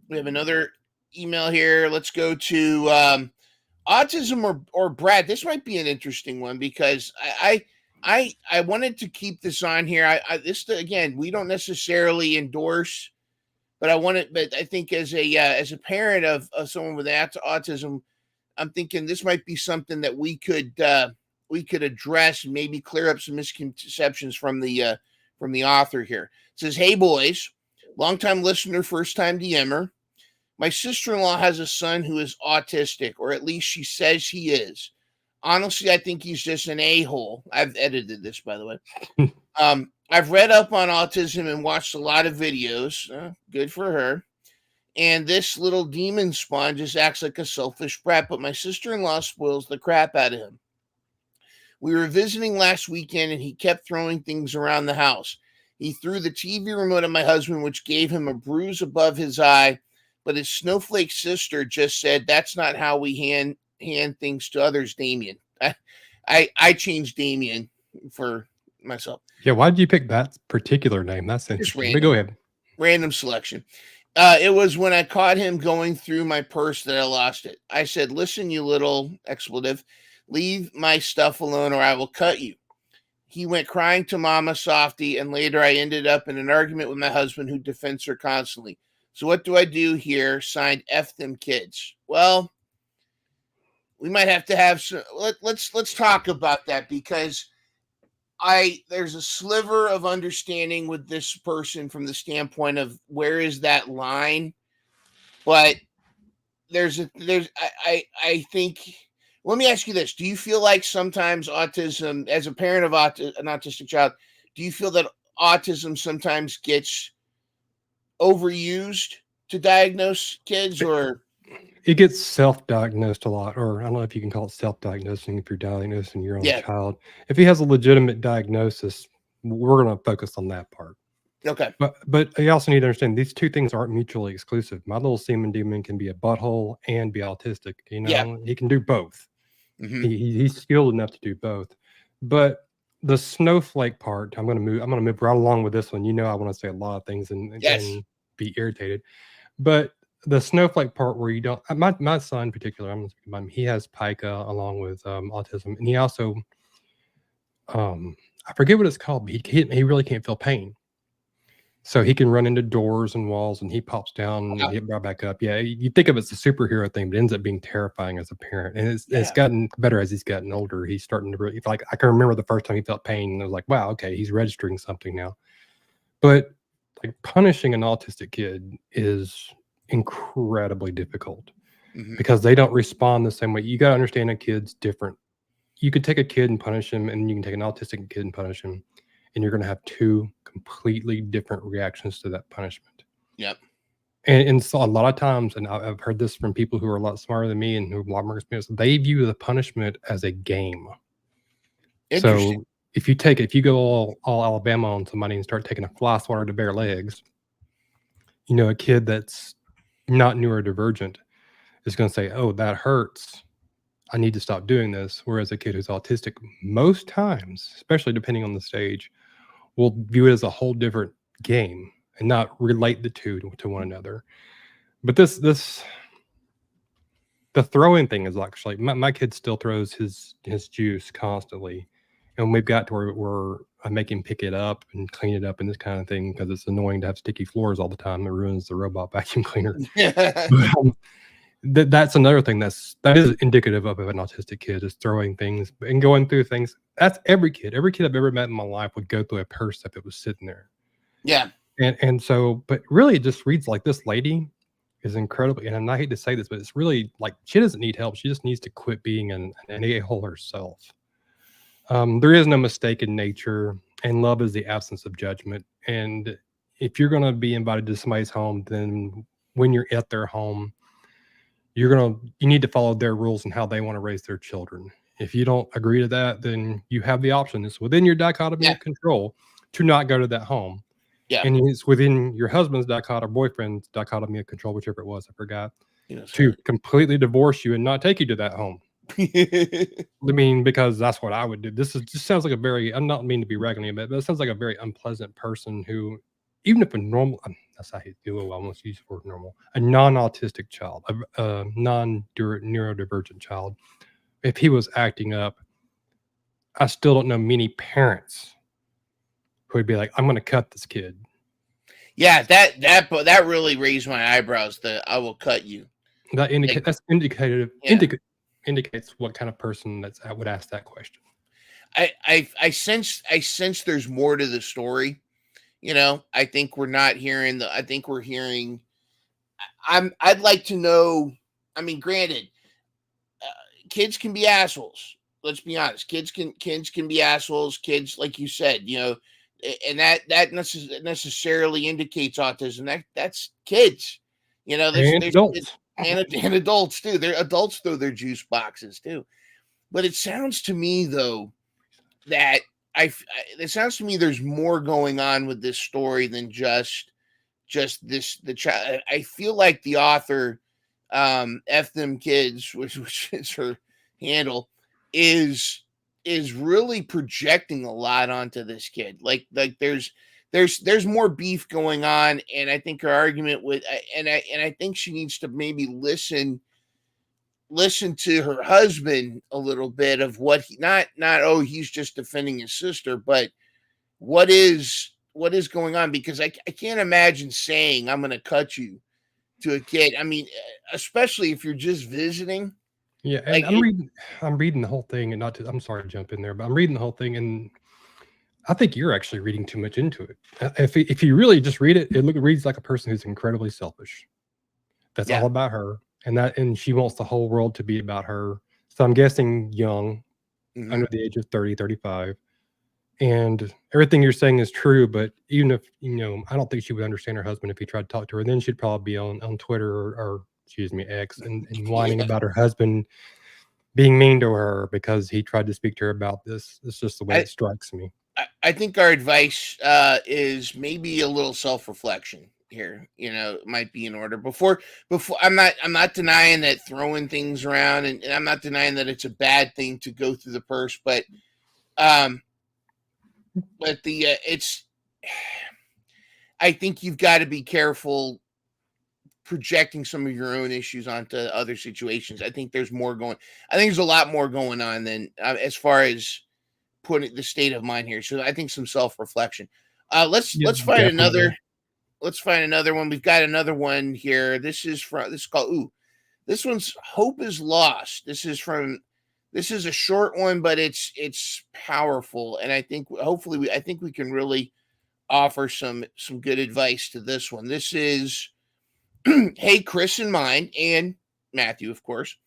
we have another email here. Let's go to autism or Brad. This might be an interesting one, because I wanted to keep this on here. This, again, we don't necessarily endorse, but I think as a parent of someone with autism, I'm thinking this might be something that we could address and maybe clear up some misconceptions from the author here. It says, "Hey boys, longtime listener, first time DMer. My sister-in-law has a son who is autistic, or at least she says he is. Honestly, I think he's just an a-hole." I've edited this, by the way. I've read up on autism and watched a lot of videos. Good for her. And this little demon spawn just acts like a selfish brat, but my sister-in-law spoils the crap out of him. We were visiting last weekend, and he kept throwing things around the house. He threw the TV remote at my husband, which gave him a bruise above his eye, but his snowflake sister just said, "That's not how we hand things to others, Damien." I changed Damien for myself. Yeah, why did you pick that particular name? That's interesting. But go ahead. Random selection. It was when I caught him going through my purse that I lost it. I said, "Listen, you little expletive, leave my stuff alone or I will cut you." He went crying to Mama Softy, and later I ended up in an argument with my husband, who defends her constantly. So what do I do here? Signed, F them kids. Well, we might have to have some. Let's talk about that, because there's a sliver of understanding with this person from the standpoint of where is that line, but I think. Let me ask you this: do you feel like sometimes autism, as a parent of an autistic child, do you feel that autism sometimes gets overused to diagnose kids, or it gets self-diagnosed a lot? Or I don't know if you can call it self-diagnosing if you're diagnosing your own child. If he has a legitimate diagnosis, we're going to focus on that part. Okay. But you also need to understand these two things aren't mutually exclusive. My little semen demon can be a butthole and be autistic. He can do both. Mm-hmm. He's skilled enough to do both. But the snowflake part, I'm gonna move right along with this one. I want to say a lot of things and be irritated. But the snowflake part where you don't, my son in particular, he has pica along with autism, and he also I forget what it's called, but he really can't feel pain. So he can run into doors and walls, and he pops down and get brought back up. Yeah, you think of it as a superhero thing, but it ends up being terrifying as a parent. And it's gotten better as he's gotten older. He's starting to really, like, I can remember the first time he felt pain, and I was like, wow, okay, he's registering something now. But like, punishing an autistic kid is incredibly difficult because they don't respond the same way. You got to understand a kid's different. You could take a kid and punish him, and you can take an autistic kid and punish him, and you're going to have two completely different reactions to that punishment. Yep. And so a lot of times, and I've heard this from people who are a lot smarter than me and who are a lot more experienced, they view the punishment as a game. So if you go all Alabama on somebody and start taking a fly swatter to bare legs, a kid that's not neurodivergent is going to say, "Oh, that hurts. I need to stop doing this." Whereas a kid who's autistic, most times, especially depending on the stage, will view it as a whole different game and not relate the two to one another. But the throwing thing is actually, my kid still throws his juice constantly. And we've got to where I make him pick it up and clean it up and this kind of thing, because it's annoying to have sticky floors all the time. It ruins the robot vacuum cleaner. that's another thing that is indicative of an autistic kid, is throwing things and going through things. That's every kid. Every kid I've ever met in my life would go through a purse if it was sitting there. Yeah. And so, but really it just reads like this lady is incredibly, and I hate to say this, but it's really like she doesn't need help. She just needs to quit being an a-hole herself. There is no mistake in nature, and love is the absence of judgment. And if you're going to be invited to somebody's home, then when you're at their home, you need to follow their rules and how they want to raise their children. If you don't agree to that, then you have the option. It's within your dichotomy of control to not go to that home. Yeah. And it's within your husband's dichotomy, boyfriend's dichotomy of control, whichever it was, I forgot, to completely divorce you and not take you to that home. I mean, because that's what I would do. Just sounds like a very, I'm not mean to be ragging about it, but it sounds like a very unpleasant person who, even if a normal, that's how he do. I almost use the word normal, a non-autistic child, a non-neurodivergent child, if he was acting up, I still don't know many parents who would be like, I'm going to cut this kid. Yeah, that really raised my eyebrows. I will cut you. That indicates what kind of person I would ask that question. I sense there's more to the story. I think we're not hearing I think we're hearing. I'd like to know. I mean, granted, kids can be assholes. Let's be honest. Kids can be assholes. Kids, like you said, and that necessarily indicates autism. That's kids. There's adults. Kids, and adults too. They're adults throw their juice boxes too. But it sounds to me though that it sounds to me there's more going on with this story than just the child. I feel like the author, F them kids, which is her handle, is really projecting a lot onto this kid. Like there's more beef going on, and I think her argument and I think she needs to maybe listen to her husband a little bit of what he's just defending his sister, but what is going on, because I can't imagine saying I'm going to cut you to a kid. I mean, especially if you're just visiting. Yeah, and I'm reading the whole thing, and I'm sorry to jump in there, but I'm reading the whole thing, and I think you're actually reading too much into it. If you really just read it, it reads like a person who's incredibly selfish. That's all about her, and she wants the whole world to be about her. So I'm guessing young, under the age of 30, 35. And everything you're saying is true, but even if, I don't think she would understand her husband if he tried to talk to her. Then she'd probably be on Twitter or excuse me, X, and whining about her husband being mean to her because he tried to speak to her about this. It's just the way it strikes me. I think our advice is maybe a little self-reflection here. It might be in order. Before I'm not denying that throwing things around, and I'm not denying that it's a bad thing to go through the purse, but I think you've got to be careful projecting some of your own issues onto other situations. I think there's a lot more going on than as far as putting the state of mind here. So I think some self-reflection. Let's find another one. We've got another one here. This is called this one's Hope is Lost. This is a short one, but it's powerful, and I think we can really offer some good advice to this one. This is hey, Chris and mine, and Matthew, of course.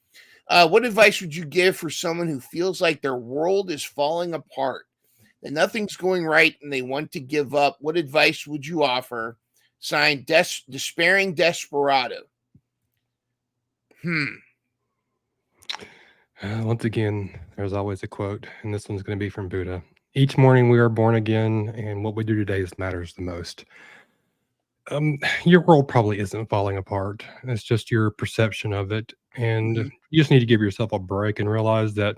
What advice would you give for someone who feels like their world is falling apart, that nothing's going right, and they want to give up? What advice would you offer? Signed, Despairing Desperado. Once again, there's always a quote, and this one's going to be from Buddha. Each morning we are born again, and what we do today matters the most. Your world probably isn't falling apart. It's just your perception of it. And you just need to give yourself a break and realize that,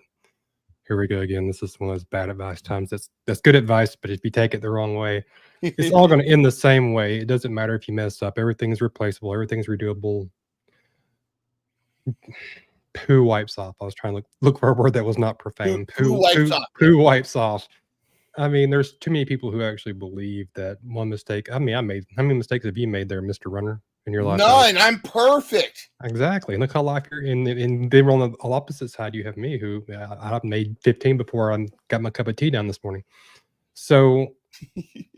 here we go again, this is one of those bad advice times. That's good advice, but if you take it the wrong way, it's all going to end the same way. It doesn't matter if you mess up. Everything's replaceable. Everything's redoable. Poo wipes off. I was trying to look for a word that was not profane. Poo wipes off. I mean, there's too many people who actually believe that one mistake. I mean, how many mistakes have you made there, Mr. Runner? in your life? None. I'm perfect. Exactly. And look how life you're in. And they were on the opposite side. You have me, who I made 15 before I got my cup of tea down this morning. So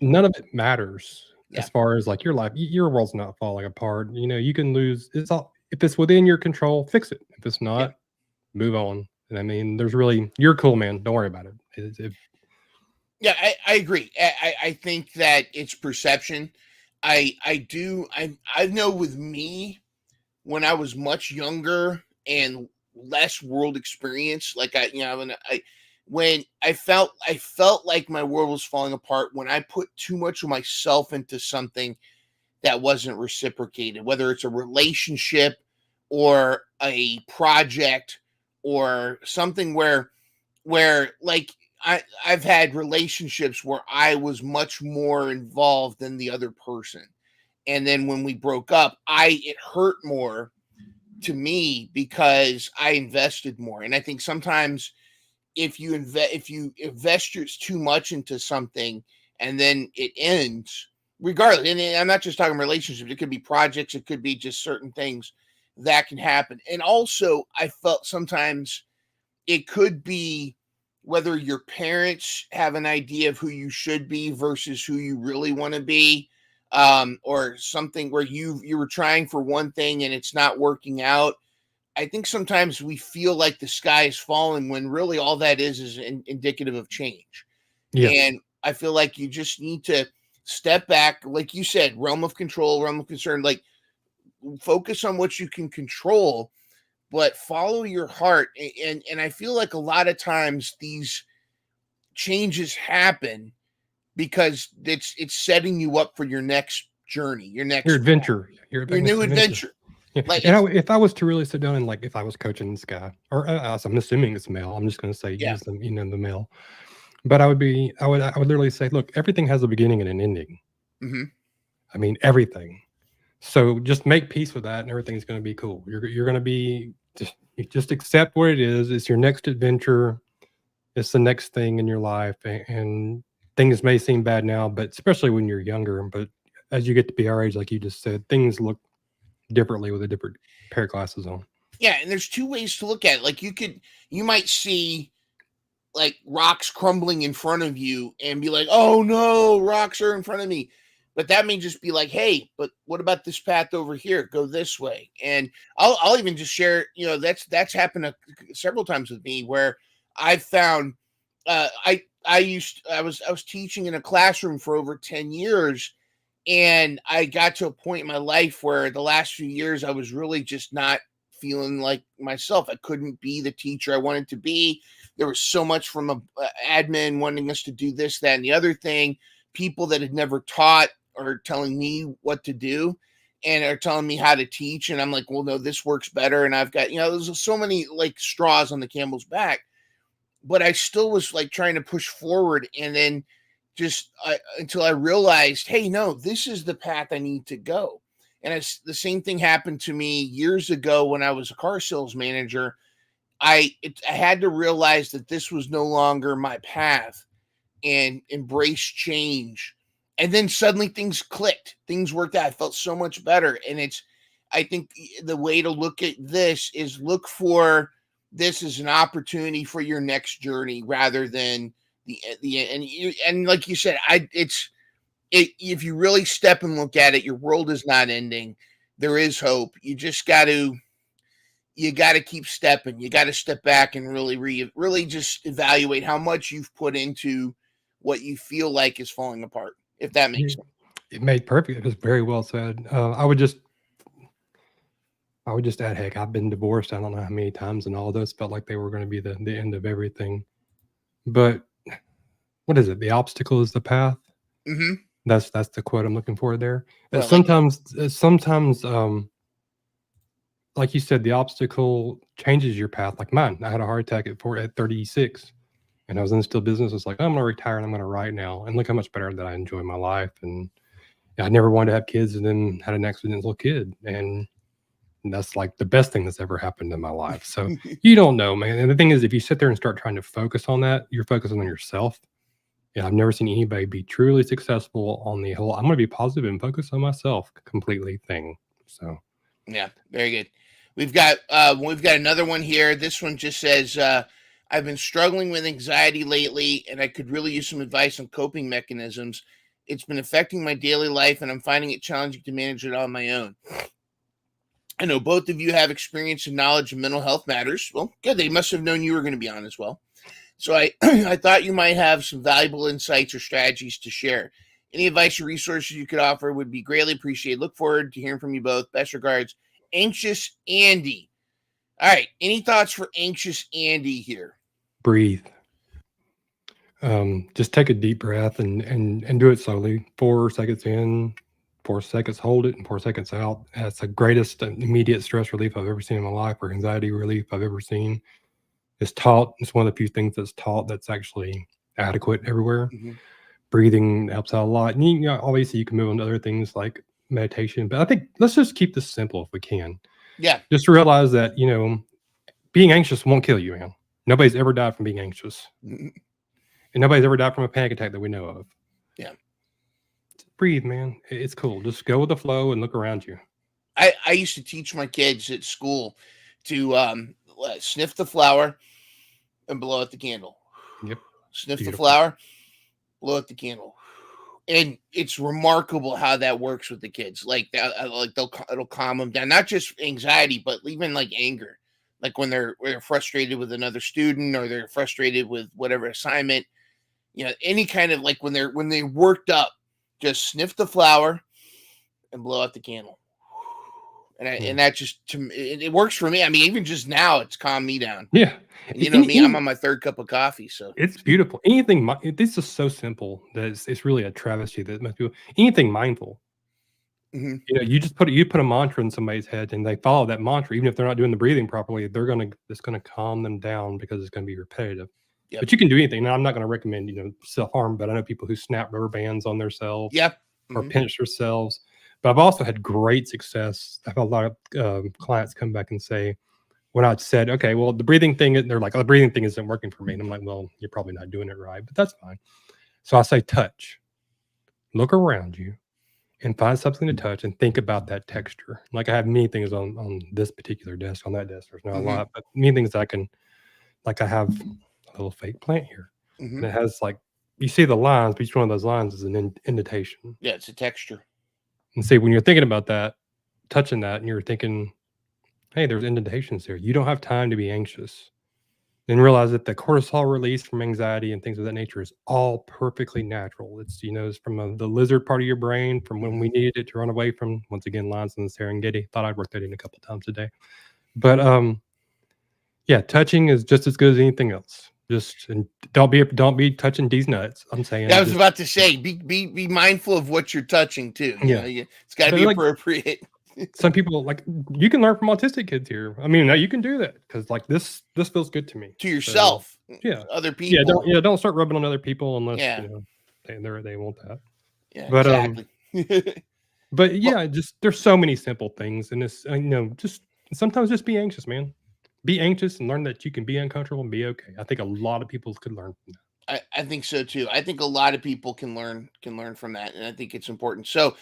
none of it matters Yeah. as far as like your life. Your world's not falling apart. You know, you can lose. It's all, if it's within your control, fix it. If it's not, move on. And I mean, there's really, you're cool, man. Don't worry about it. Yeah, I agree. I think that it's perception. I know with me, when I was much younger and less world experience, like when I felt like my world was falling apart when I put too much of myself into something that wasn't reciprocated, whether it's a relationship or a project or something where like I've had relationships where I was much more involved than the other person. And then when we broke up, it hurt more to me because I invested more. And I think sometimes if you invest too much into something and then it ends, regardless, and I'm not just talking relationships, it could be projects, it could be just certain things that can happen. And also I felt sometimes it could be whether your parents have an idea of who you should be versus who you really want to be, or something where you were trying for one thing and it's not working out. I think sometimes we feel like the sky is falling when really all that is indicative of change. Yeah. And I feel like you just need to step back, like you said, realm of control, realm of concern, like focus on what you can control, but follow your heart. And I feel like a lot of times these changes happen because it's setting you up for your next journey, your adventure, your new adventure. Yeah. Like and if I was to really sit down and like, if I was coaching this guy, or I'm assuming it's male, I'm just going to say use them, the male. But I would literally say, look, everything has a beginning and an ending. Mm-hmm. I mean, everything. So just make peace with that, and everything's going to be cool. You're going to be just accept what it is. It's your next adventure. It's the next thing in your life, and things may seem bad now, but especially when you're younger. But as you get to be our age, like you just said, things look differently with a different pair of glasses on. Yeah, and there's two ways to look at it. Like you might see like rocks crumbling in front of you and be like, oh no, rocks are in front of me. But that may just be like, hey, but what about this path over here? Go this way. And I'll even just share, that's happened several times with me where I found I was teaching in a classroom for over 10 years. And I got to a point in my life where the last few years I was really just not feeling like myself. I couldn't be the teacher I wanted to be. There was so much from a admin wanting us to do this, that, and the other thing. People that had never taught are telling me what to do and are telling me how to teach. And I'm like, well, no, this works better. And I've got, there's so many like straws on the camel's back, but I still was like trying to push forward. And then just until I realized, hey, no, this is the path I need to go. And the same thing happened to me years ago when I was a car sales manager. I had to realize that this was no longer my path and embrace change. And then suddenly things clicked. Things worked out. I felt so much better. And I think the way to look at this is look for this as an opportunity for your next journey rather than and like you said, if you really step and look at it, your world is not ending. There is hope. You just got to keep stepping. You got to step back and really just evaluate how much you've put into what you feel like is falling apart. If that makes sense. It made perfect. It was very well said. I would just add, heck, I've been divorced. I don't know how many times, and all those felt like they were going to be the end of everything. But what is it? The obstacle is the path. Mm-hmm. That's the quote I'm looking for there. Well, sometimes, like you said, the obstacle changes your path. Like mine, I had a heart attack at 36, and I was in the steel business. It's like, I'm going to retire and I'm going to write now. And look how much better that I enjoy my life. And I never wanted to have kids, and then had an accidental kid, and that's like the best thing that's ever happened in my life. So you don't know, man. And the thing is, if you sit there and start trying to focus on that, you're focusing on yourself. Yeah, I've never seen anybody be truly successful on the whole, I'm going to be positive and focus on myself completely thing. So Yeah, very good. We've got another one here. This one just says, I've been struggling with anxiety lately, and I could really use some advice on coping mechanisms. It's been affecting my daily life, and I'm finding it challenging to manage it on my own. I know both of you have experience and knowledge of mental health matters. Well, good. They must have known you were going to be on as well. So I I thought you might have some valuable insights or strategies to share. Any advice or resources you could offer would be greatly appreciated. Look forward to hearing from you both. Best regards, Anxious Andy. All right. Any thoughts for Anxious Andy here? breathe. Just take a deep breath and do it slowly. 4 seconds in, 4 seconds hold it, and 4 seconds out. That's the greatest immediate stress relief I've ever seen in my life, or anxiety relief I've ever seen. It's one of the few things that's taught that's actually adequate everywhere. Breathing helps out a lot. And obviously you can move on to other things like meditation, but I think let's just keep this simple if we can. Yeah. Just realize that, being anxious won't kill you, man. Nobody's ever died from being anxious. Mhm. And nobody's ever died from a panic attack that we know of. Yeah. Just breathe, man. It's cool. Just go with the flow and look around you. I used to teach my kids at school to sniff the flower and blow out the candle. Yep. Sniff the Beautiful. flower, blow out the candle. And it's remarkable how that works with the kids. Like it'll calm them down. Not just anxiety, but even like anger. Like when they're frustrated with another student, or they're frustrated with whatever assignment. Any kind of, like when they're worked up, just sniff the flower and blow out the candle. And that just, it works for me. I mean, even just now, it's calmed me down. Yeah. And you know me, I'm on my third cup of coffee, so It's beautiful. This is so simple that it's really a travesty that most people, anything mindful. Mhm. You just put a mantra in somebody's head and they follow that mantra, even if they're not doing the breathing properly, it's gonna calm them down because it's gonna be repetitive. Yep. But you can do anything. Now, I'm not gonna recommend, self-harm, but I know people who snap rubber bands on themselves. Yep. Or Mhm. pinch themselves. But I've also had great success. I've had a lot of clients come back and say, when I said, okay, well, the breathing thing, they're like, oh, the breathing thing isn't working for me. And I'm like, well, you're probably not doing it right, but that's fine. So I say, touch, look around you and find something to touch and think about that texture. Like I have many things on this particular desk, on that desk. There's not a lot, but many things I have a little fake plant here. Mhm. And it has you see the lines, but each one of those lines is an indentation. Yeah, it's a texture. And see, when you're thinking about that, touching that, and you're thinking, hey, there's indentations there. You don't have time to be anxious. Then realize that the cortisol release from anxiety and things of that nature is all perfectly natural. It's, it's from the lizard part of your brain, from when we needed it to run away from, once again, lines in the Serengeti. Thought I'd work that in a couple times a day. But yeah, touching is just as good as anything else. And don't be touching these nuts. I'm saying. I was about to say, be mindful of what you're touching too. It's got to be appropriate. Some people you can learn from autistic kids here. I mean, you can do that because this feels good to me. To yourself, yeah, other people. Don't start rubbing on other people unless they want that. Yeah, but exactly. But yeah, just there's so many simple things, and it's just sometimes just be anxious, man. Be anxious and learn that you can be uncomfortable and be okay. I think a lot of people could learn from that. I think so too. I think a lot of people can learn from that, and I think it's important. So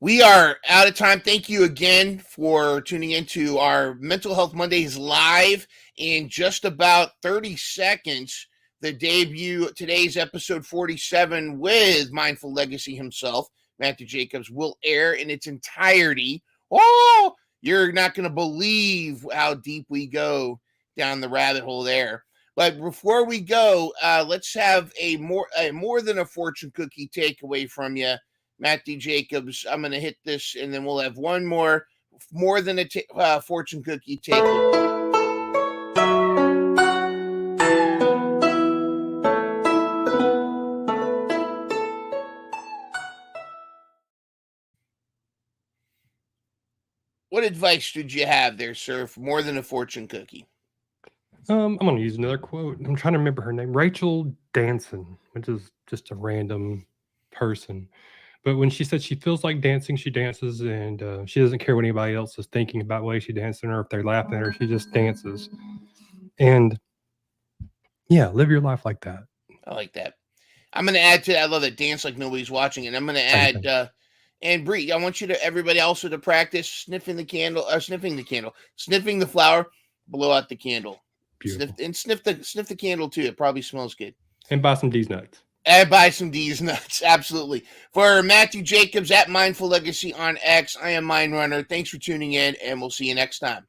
we are out of time. Thank you again for tuning into our Mental Health Mondays live. In just about 30 seconds, the debut, today's episode 47 with Mindful Legacy himself, Matthew Jacobs, will air in its entirety. Oh, you're not going to believe how deep we go down the rabbit hole there. But before we go, let's have a more than a fortune cookie takeaway from you, Matthew Jacobs. I'm going to hit this, and then we'll have one more than a fortune cookie takeaway. What advice did you have there, sir, for more than a fortune cookie? I'm going to use another quote. I'm trying to remember her name. Rachel Danson, which is just a random person. But when she said she feels like dancing, she dances, and she doesn't care what anybody else is thinking about the way she dancing or if they're laughing at her. She just dances. And yeah, live your life like that. I like that. I'm going to add to that. I love that, dance like nobody's watching. And I'm going to add And Bree, I want you to everybody also to practice sniffing the flower, blow out the candle. Beautiful. Sniff the candle too. It probably smells good. And buy some D's nuts. And buy some D's nuts. Absolutely. For Matthew Jacobs at Mindful Legacy on X, I am Mind Runner. Thanks for tuning in, and we'll see you next time.